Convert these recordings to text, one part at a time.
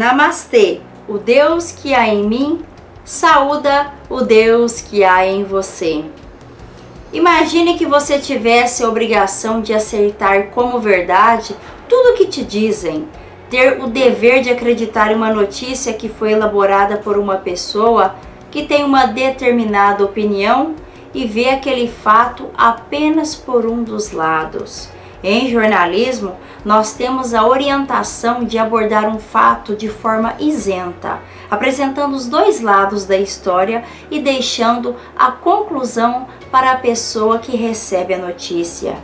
Namastê, o Deus que há em mim, saúda o Deus que há em você. Imagine que você tivesse a obrigação de aceitar como verdade tudo o que te dizem, ter o dever de acreditar em uma notícia que foi elaborada por uma pessoa que tem uma determinada opinião e vê aquele fato apenas por um dos lados. Em jornalismo, nós temos a orientação de abordar um fato de forma isenta, apresentando os dois lados da história e deixando a conclusão para a pessoa que recebe a notícia.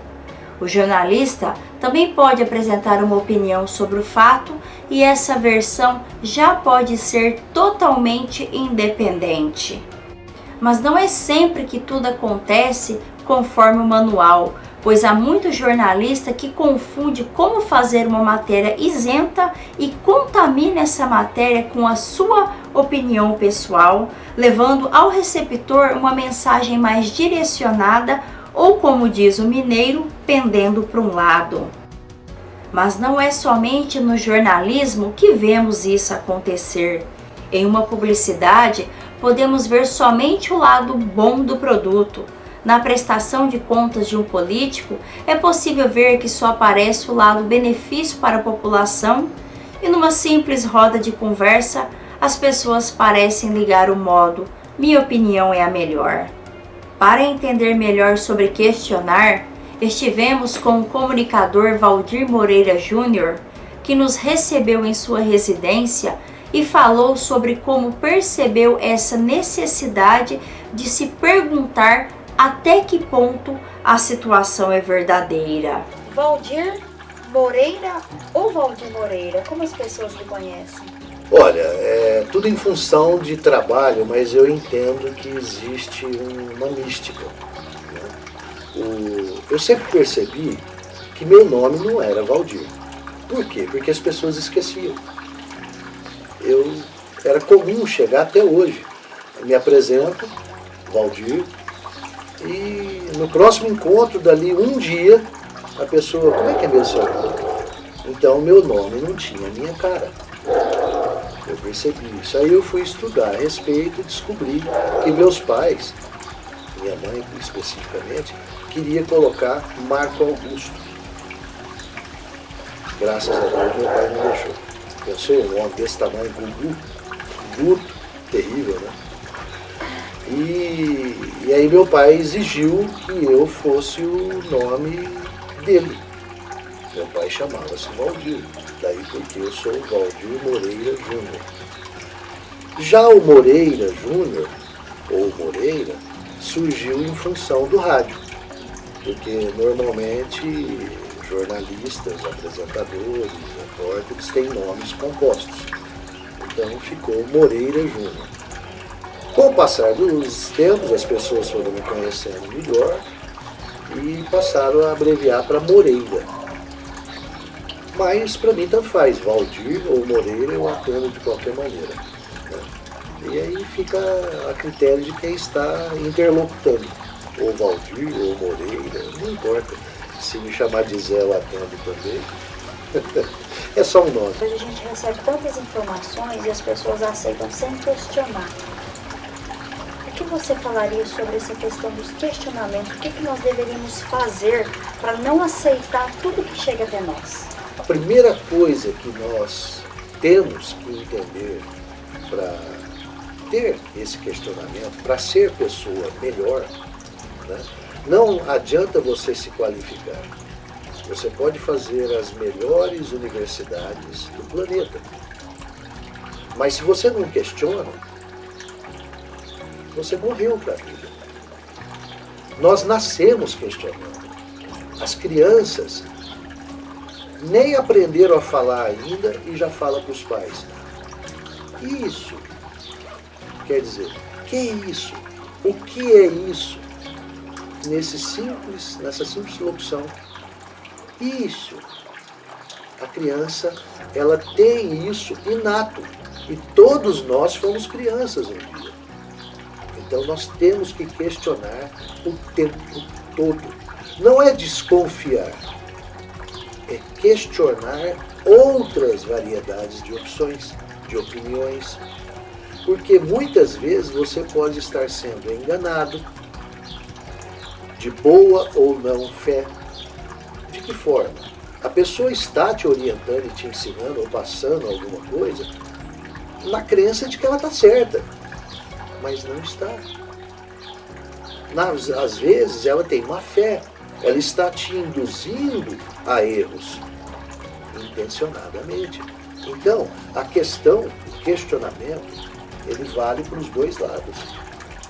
O jornalista também pode apresentar uma opinião sobre o fato e essa versão já pode ser totalmente independente. Mas não é sempre que tudo acontece conforme o manual, pois há muito jornalista que confunde como fazer uma matéria isenta e contamina essa matéria com a sua opinião pessoal, levando ao receptor uma mensagem mais direcionada ou, como diz o mineiro, pendendo para um lado. Mas não é somente no jornalismo que vemos isso acontecer. Em uma publicidade, podemos ver somente o lado bom do produto. Na prestação de contas de um político, é possível ver que só aparece o lado benefício para a população e numa simples roda de conversa, as pessoas parecem ligar o modo "minha opinião é a melhor". Para entender melhor sobre questionar, estivemos com o comunicador Valdir Moreira Júnior, que nos recebeu em sua residência e falou sobre como percebeu essa necessidade de se perguntar até que ponto a situação é verdadeira. Valdir Moreira ou Valdir Moreira? Como as pessoas lhe conhecem? Olha, é tudo em função de trabalho, mas eu entendo que existe uma mística. Né? Eu sempre percebi que meu nome não era Valdir. Por quê? Porque as pessoas esqueciam. Era comum chegar até hoje. Eu me apresento, Valdir, e no próximo encontro, dali um dia, a pessoa, como é que é meu seu nome? Então, meu nome não tinha a minha cara. Eu percebi isso. Aí eu fui estudar a respeito e descobri que meus pais, minha mãe especificamente, queria colocar Marco Augusto. Graças a Deus, meu pai não deixou. Pensou, um homem desse tamanho, Gugu, terrível, né? E aí meu pai exigiu que eu fosse o nome dele. Meu pai chamava-se Valdir, daí porque eu sou Valdir Moreira Júnior. Já o Moreira Júnior, ou Moreira, surgiu em função do rádio, porque normalmente jornalistas, apresentadores, repórteres têm nomes compostos. Então ficou Moreira Júnior. Com o passar dos tempos, as pessoas foram me conhecendo melhor e passaram a abreviar para Moreira. Mas para mim tanto faz, Valdir ou Moreira eu atendo de qualquer maneira. Né? E aí fica a critério de quem está interlocutando. Ou Valdir ou Moreira, não importa. Se me chamar de Zé eu atendo também. É só um nome. A gente recebe tantas informações e as pessoas aceitam sem questionar. O que você falaria sobre essa questão dos questionamentos? O que nós deveríamos fazer para não aceitar tudo que chega até nós? A primeira coisa que nós temos que entender para ter esse questionamento, para ser pessoa melhor, né? Não adianta você se qualificar. Você pode fazer as melhores universidades do planeta. Mas se você não questiona, você morreu para a vida. Nós nascemos questionando. As crianças nem aprenderam a falar ainda e já falam para os pais. Isso. Quer dizer, que é isso? O que é isso? Nessa simples locução. Isso. A criança, ela tem isso inato. E todos nós fomos crianças um dia. Então nós temos que questionar o tempo todo. Não é desconfiar, é questionar outras variedades de opções, de opiniões, porque muitas vezes você pode estar sendo enganado, de boa ou não fé. De que forma? A pessoa está te orientando e te ensinando ou passando alguma coisa na crença de que ela está certa, mas não está. Às vezes ela tem uma fé, ela está te induzindo a erros, intencionadamente. Então, a questão, o questionamento, ele vale para os dois lados.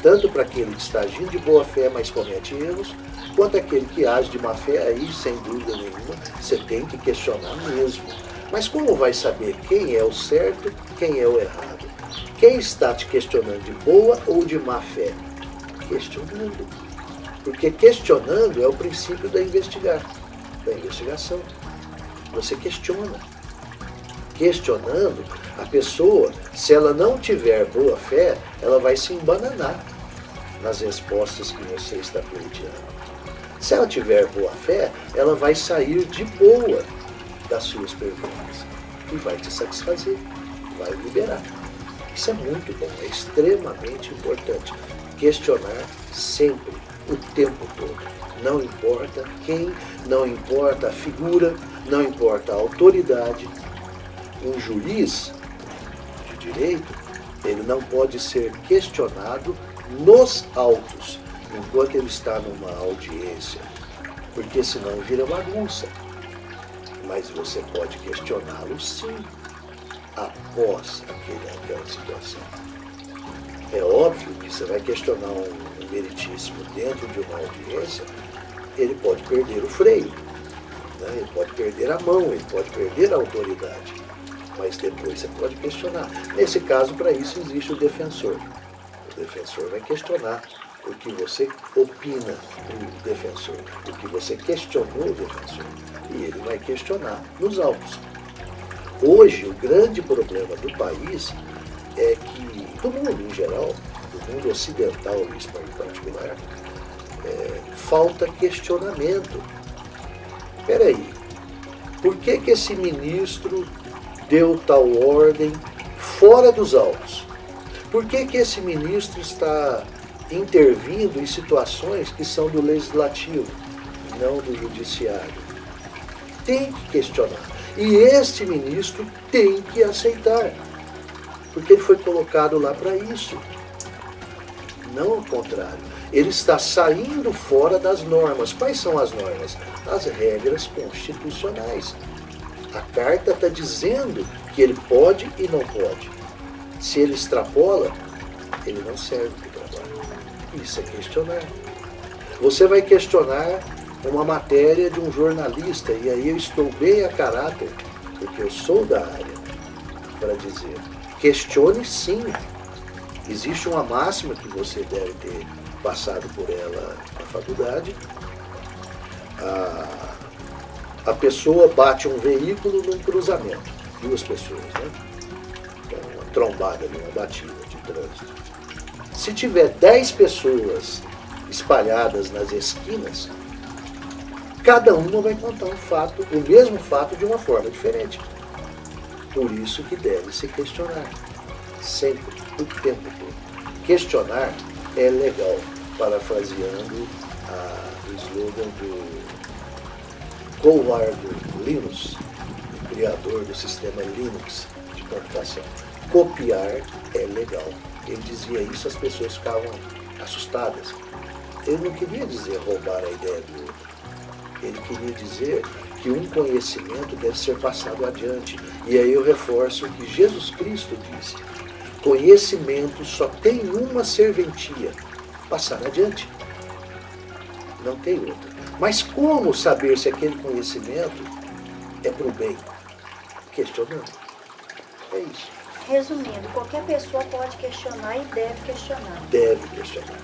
Tanto para aquele que está agindo de boa fé, mas comete erros, quanto aquele que age de má fé, aí, sem dúvida nenhuma, você tem que questionar mesmo. Mas como vai saber quem é o certo, quem é o errado? Quem está te questionando de boa ou de má fé? Questionando. Porque questionando é o princípio da investigação. Você questiona. Questionando, a pessoa, se ela não tiver boa fé, ela vai se embananar nas respostas que você está pleiteando. Se ela tiver boa fé, ela vai sair de boa das suas perguntas e vai te satisfazer, vai liberar. Isso é muito bom, é extremamente importante. Questionar sempre, o tempo todo. Não importa quem, não importa a figura, não importa a autoridade. Um juiz de direito, ele não pode ser questionado nos autos, enquanto ele está numa audiência, porque senão vira bagunça. Mas você pode questioná-lo sim, após aquela situação. É óbvio que você vai questionar um meritíssimo dentro de uma audiência, ele pode perder o freio, né? Ele pode perder a mão, ele pode perder a autoridade, mas depois você pode questionar. Nesse caso, para isso existe o defensor. O defensor vai questionar o que você opina do defensor, o que você questionou o defensor, e ele vai questionar nos autos. Hoje, o grande problema do país é que, do mundo em geral, do mundo ocidental em particular, falta questionamento. Espera aí, por que esse ministro deu tal ordem fora dos autos? Por que esse ministro está intervindo em situações que são do legislativo, não do judiciário? Tem que questionar. E este ministro tem que aceitar, porque ele foi colocado lá para isso. Não ao contrário. Ele está saindo fora das normas. Quais são as normas? As regras constitucionais. A carta está dizendo que ele pode e não pode. Se ele extrapola, ele não serve para o trabalho. Isso é questionar. Você vai questionar uma matéria de um jornalista, e aí eu estou bem a caráter, porque eu sou da área, para dizer, questione sim. Existe uma máxima que você deve ter passado por ela na faculdade. A pessoa bate um veículo num cruzamento, duas pessoas, né? Então, uma trombada, uma batida de trânsito. Se tiver 10 pessoas espalhadas nas esquinas, cada uma vai contar um fato, o mesmo fato de uma forma diferente. Por isso que deve se questionar, sempre, o tempo todo. Questionar é legal, parafraseando o slogan do Howard Linus, o criador do sistema Linux de computação. Copiar é legal. Ele dizia isso, as pessoas ficavam assustadas. Ele não queria dizer roubar a ideia do outro. Ele queria dizer que um conhecimento deve ser passado adiante. E aí eu reforço o que Jesus Cristo disse. Conhecimento só tem uma serventia, passar adiante. Não tem outra. Mas como saber se aquele conhecimento é para o bem? Questionando. É isso. Resumindo, qualquer pessoa pode questionar e deve questionar. Deve questionar.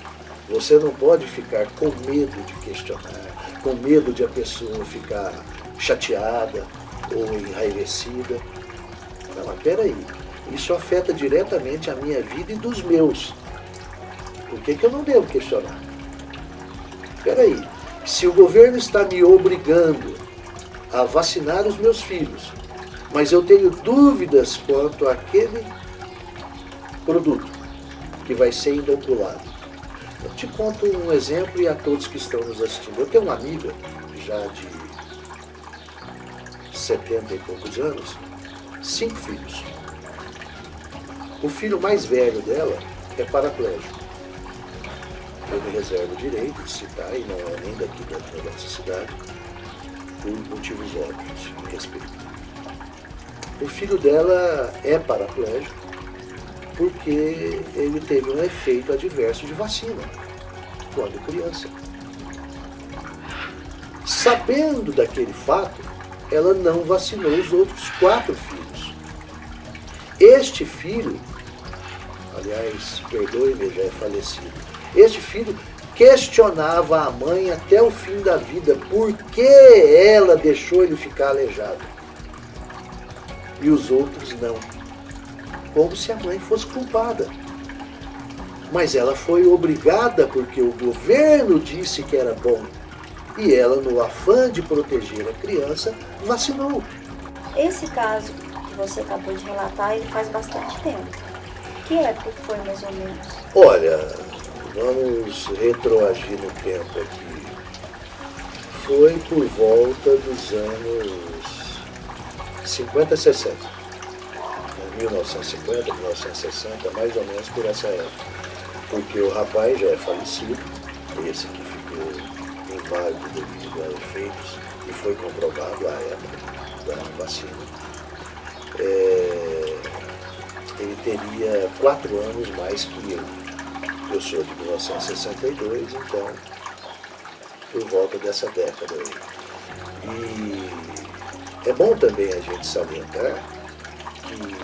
Você não pode ficar com medo de questionar, com medo de a pessoa ficar chateada ou enraivecida. Não, mas peraí. Isso afeta diretamente a minha vida e dos meus. Por que eu não devo questionar? Espera aí, se o governo está me obrigando a vacinar os meus filhos, mas eu tenho dúvidas quanto àquele produto que vai ser inoculado. Eu te conto um exemplo e a todos que estão nos assistindo. Eu tenho uma amiga, já de 70 e poucos anos, 5 filhos. O filho mais velho dela é paraplégico. Eu me reservo o direito de citar, e não é nem daqui da nossa cidade, por motivos óbvios em respeito. O filho dela é paraplégico porque ele teve um efeito adverso de vacina quando criança. Sabendo daquele fato, ela não vacinou os outros 4 filhos. Este filho, aliás, perdoe-me, já é falecido, este filho questionava a mãe até o fim da vida por que ela deixou ele ficar aleijado e os outros não, como se a mãe fosse culpada. Mas ela foi obrigada porque o governo disse que era bom e ela, no afã de proteger a criança, vacinou. Esse caso que você acabou de relatar, ele faz bastante tempo. Que época que foi mais ou menos? Olha, vamos retroagir no tempo aqui. Foi por volta dos anos 50 e 60. Em 1950, 1960, mais ou menos por essa época. Porque o rapaz já é falecido, esse que ficou inválido devido a efeitos, e foi comprovado à época da vacina. Ele teria 4 anos mais que eu. Eu sou de 1962, então, por volta dessa década aí. E é bom também a gente salientar que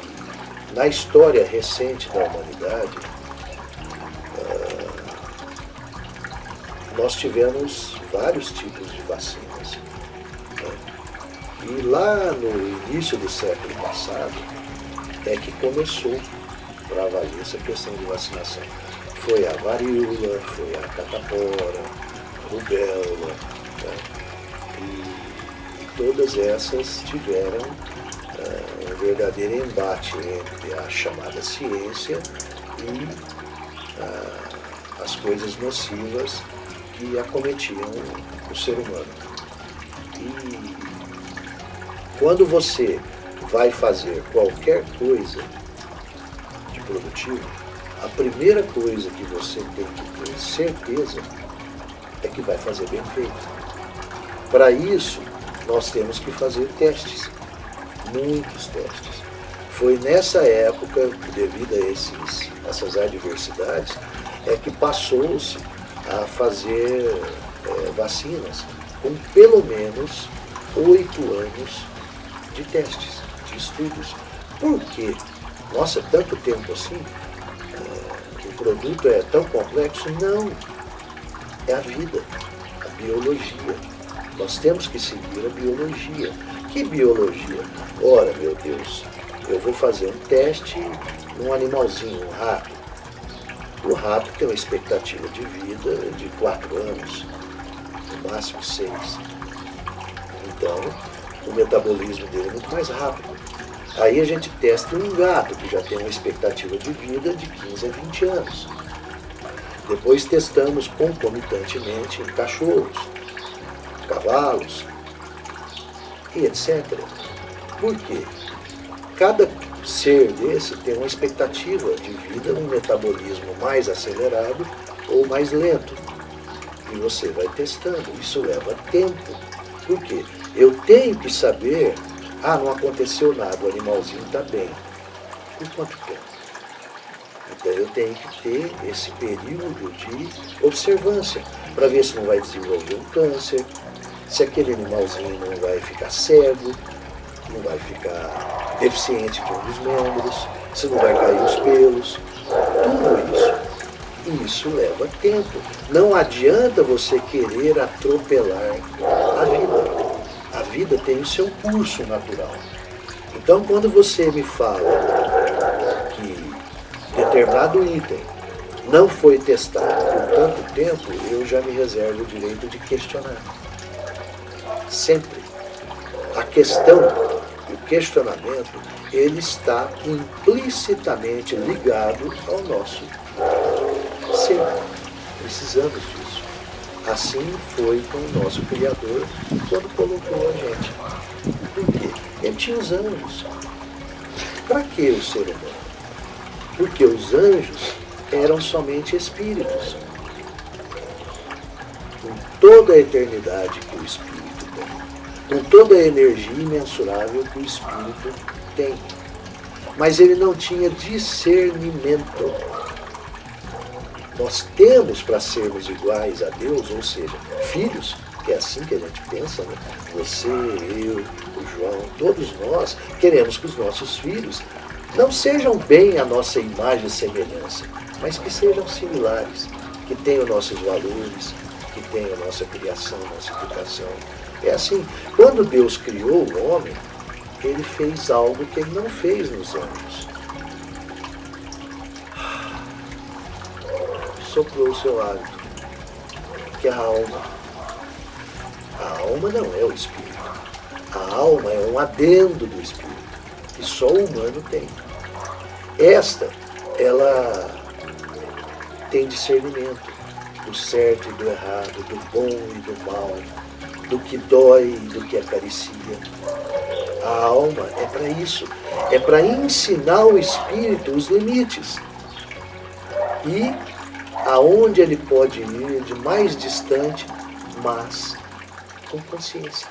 na história recente da humanidade, nós tivemos vários tipos de vacinas. Né? E lá no início do século passado é que começou para valer essa questão de vacinação. Foi a varíola, foi a catapora, a rubéola, né? E todas essas tiveram um verdadeiro embate entre a chamada ciência e as coisas nocivas que acometiam o ser humano. E quando você vai fazer qualquer coisa de produtivo, a primeira coisa que você tem que ter certeza é que vai fazer bem feito. Para isso, nós temos que fazer testes, muitos testes. Foi nessa época, devido a essas adversidades, é que passou-se a fazer vacinas com pelo menos 8 anos de testes, de estudos. Por quê? Nossa, tanto tempo assim? O produto é tão complexo? Não. É a vida, a biologia. Nós temos que seguir a biologia. Que biologia? Ora, meu Deus, eu vou fazer um teste num animalzinho, um rato. O rato tem uma expectativa de vida de 4 anos, no máximo 6. Então, o metabolismo dele é muito mais rápido. Aí a gente testa um gato, que já tem uma expectativa de vida de 15 a 20 anos. Depois testamos concomitantemente em cachorros, cavalos e etc. Por quê? Cada ser desse tem uma expectativa de vida, um metabolismo mais acelerado ou mais lento. E você vai testando. Isso leva tempo. Por quê? Eu tenho que saber, não aconteceu nada, o animalzinho está bem. Por quanto tempo? Então eu tenho que ter esse período de observância para ver se não vai desenvolver um câncer, se aquele animalzinho não vai ficar cego, não vai ficar deficiente de um dos membros, se não vai cair os pelos, tudo isso. E isso leva tempo. Não adianta você querer atropelar a vida. A vida tem o seu curso natural. Então, quando você me fala que determinado item não foi testado por tanto tempo, eu já me reservo o direito de questionar. Sempre. questão, o questionamento, ele está implicitamente ligado ao nosso ser. Precisamos disso. Assim foi com o nosso Criador quando colocou a gente. Por quê? Ele tinha os anjos. Para que o ser humano? Porque os anjos eram somente espíritos. Com toda a eternidade que o espírito tem. Com toda a energia imensurável que o espírito tem. Mas ele não tinha discernimento. Nós temos para sermos iguais a Deus, ou seja, filhos, que é assim que a gente pensa, né? Você, eu, o João, todos nós queremos que os nossos filhos não sejam bem a nossa imagem e semelhança, mas que sejam similares, que tenham nossos valores, que tenham nossa criação, nossa educação. É assim, quando Deus criou o homem, ele fez algo que ele não fez nos anjos. Soprou o seu hálito, que é a alma. A alma não é o espírito. A alma é um adendo do espírito, que só o humano tem. Esta, ela tem discernimento do certo e do errado, do bom e do mal, do que dói e do que acaricia. A alma é para isso, é para ensinar o espírito os limites. E aonde ele pode ir de mais distante, mas com consciência.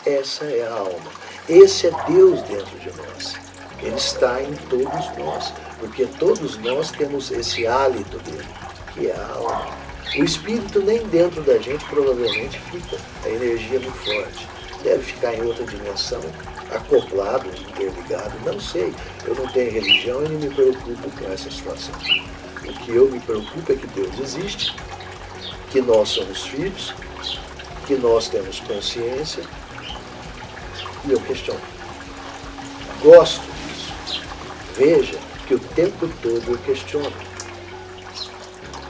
Essa é a alma. Esse é Deus dentro de nós. Ele está em todos nós, porque todos nós temos esse hálito dele, que é a alma. O espírito nem dentro da gente provavelmente fica. A energia é muito forte. Deve ficar em outra dimensão, acoplado, interligado, não sei. Eu não tenho religião e não me preocupo com essa situação. O que eu me preocupo é que Deus existe, que nós somos filhos, que nós temos consciência, e eu questiono. Gosto disso. Veja que o tempo todo eu questiono.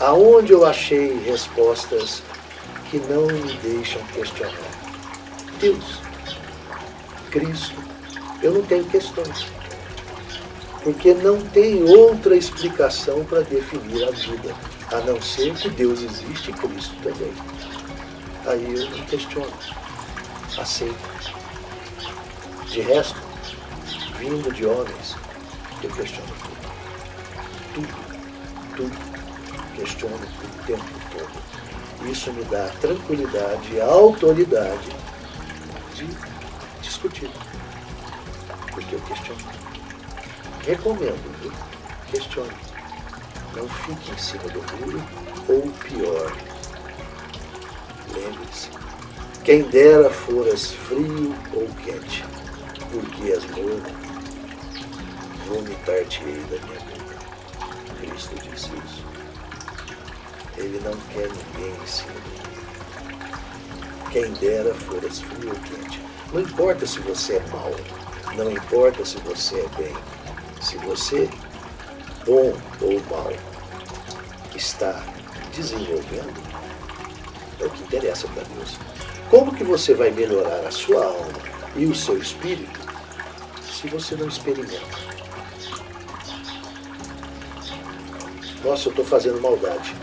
Aonde eu achei respostas que não me deixam questionar? Deus, Cristo, eu não tenho questões. Porque não tem outra explicação para definir a vida, a não ser que Deus existe e Cristo também. Aí eu não questiono, aceito. De resto, vindo de homens, eu questiono tudo, questiono o tempo todo. Isso me dá tranquilidade e autoridade de discutir, porque eu questiono. Recomendo, viu? Questione. Não fique em cima do muro, ou pior. Lembre-se, quem dera foras frio ou quente, porque és morto, vomitar-te-ei da minha boca. Cristo disse isso. Ele não quer ninguém em cima do muro. Quem dera foras frio ou quente. Não importa se você é mau, não importa se você é bem. Se você, bom ou mal, está desenvolvendo, é o que interessa para Deus. Como que você vai melhorar a sua alma e o seu espírito se você não experimenta? Nossa, eu estou fazendo maldade.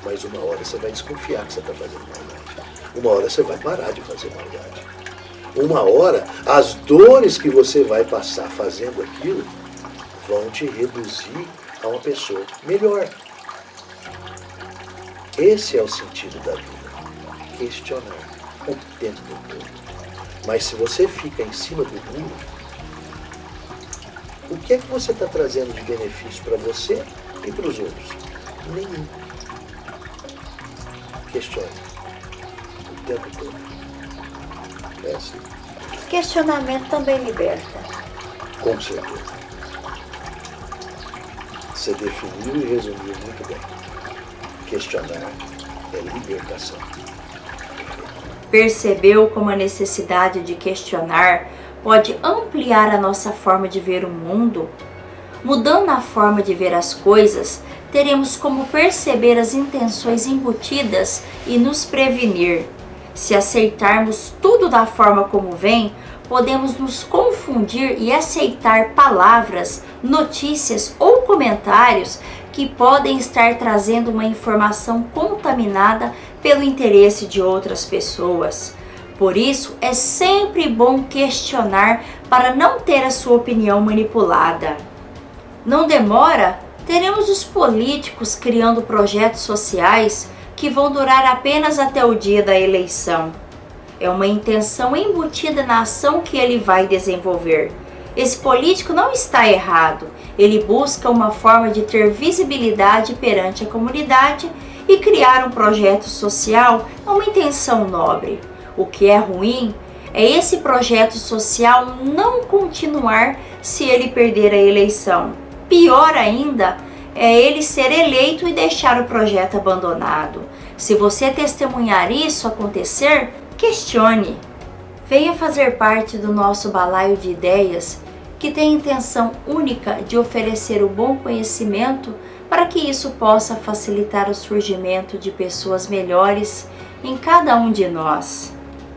Mas uma hora você vai desconfiar que você está fazendo maldade. Uma hora você vai parar de fazer maldade. Uma hora, as dores que você vai passar fazendo aquilo vão te reduzir a uma pessoa melhor. Esse é o sentido da vida. Questionar o tempo todo. Mas se você fica em cima do muro, o que é que você está trazendo de benefício para você e para os outros? Nenhum. Questione o tempo todo. É assim. Questionamento também liberta. Com certeza. Você definiu e resumiu muito bem. Questionar é libertação. Percebeu como a necessidade de questionar pode ampliar a nossa forma de ver o mundo? Mudando a forma de ver as coisas, teremos como perceber as intenções embutidas e nos prevenir. Se aceitarmos tudo da forma como vem, podemos nos confundir e aceitar palavras, notícias ou comentários que podem estar trazendo uma informação contaminada pelo interesse de outras pessoas. Por isso, é sempre bom questionar para não ter a sua opinião manipulada. Não demora, teremos os políticos criando projetos sociais que vão durar apenas até o dia da eleição. É uma intenção embutida na ação que ele vai desenvolver. Esse político não está errado, ele busca uma forma de ter visibilidade perante a comunidade e criar um projeto social é uma intenção nobre. O que é ruim é esse projeto social não continuar se ele perder a eleição. Pior ainda é ele ser eleito e deixar o projeto abandonado. Se você testemunhar isso acontecer, questione. Venha fazer parte do nosso balaio de ideias que tem a intenção única de oferecer o bom conhecimento para que isso possa facilitar o surgimento de pessoas melhores em cada um de nós.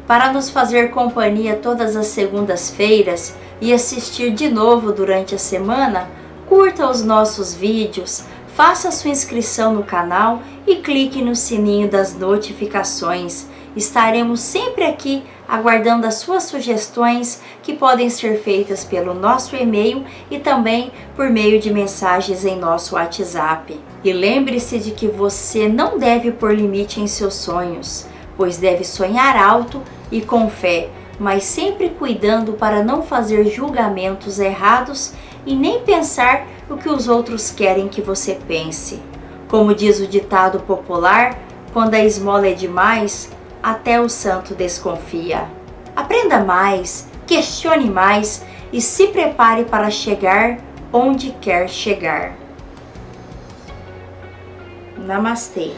Para nos fazer companhia todas as segundas-feiras e assistir de novo durante a semana, curta os nossos vídeos, faça sua inscrição no canal e clique no sininho das notificações. Estaremos sempre aqui aguardando as suas sugestões que podem ser feitas pelo nosso e-mail e também por meio de mensagens em nosso WhatsApp. E lembre-se de que você não deve pôr limite em seus sonhos, pois deve sonhar alto e com fé, mas sempre cuidando para não fazer julgamentos errados e nem pensar o que os outros querem que você pense. Como diz o ditado popular, quando a esmola é demais, até o santo desconfia. Aprenda mais, questione mais e se prepare para chegar onde quer chegar. Namastê.